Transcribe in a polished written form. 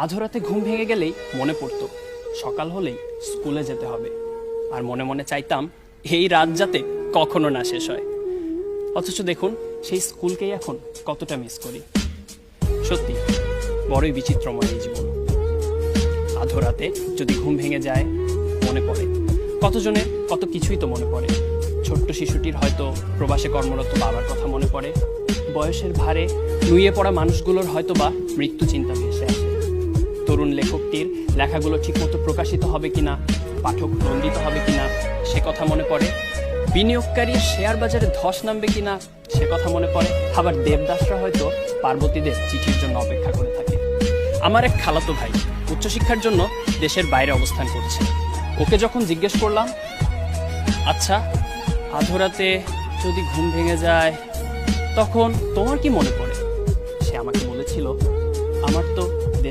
আধরাতে ঘুম ভেঙে গেলেই মনে পড়তো সকাল হলেই স্কুলে যেতে হবে, আর মনে মনে চাইতাম এই রাত যাতে কখনো না শেষ হয়। অথচ দেখুন সেই স্কুলকেই এখন কতটা মিস করি। সত্যি বড়ই বিচিত্রময় এই জীবন। আধরাতে যদি ঘুম ভেঙে যায় মনে পড়ে কতজনের কত কিছুই তো মনে পড়ে। ছোট্ট শিশুটির হয়তো প্রবাসে কর্মরত বাবার কথা মনে পড়ে, বয়সের ভারে নুয়ে পড়া মানুষগুলোর হয়তো বা মৃত্যু চিন্তা ভেসে আসে। তরুণ লেখকটির লেখাগুলো ঠিকমতো প্রকাশিত হবে কিনা, পাঠক নন্দিত হবে কিনা সে কথা মনে পড়ে। বিনিয়োগকারী শেয়ার বাজারে ধস নামবে কিনা সে কথা মনে পড়ে। আবার দেবদাসরা হয়তো পার্বতীদের চিঠির জন্য অপেক্ষা করে থাকে। আমার এক খালাতো ভাই উচ্চশিক্ষার জন্য দেশের বাইরে অবস্থান করছে। ওকে যখন জিজ্ঞেস করলাম, আচ্ছা আধরাতে যদি ঘুম ভেঙে যায় তখন তোমার কি মনে পড়ে, সে আমাকে বলেছিল, আমার তো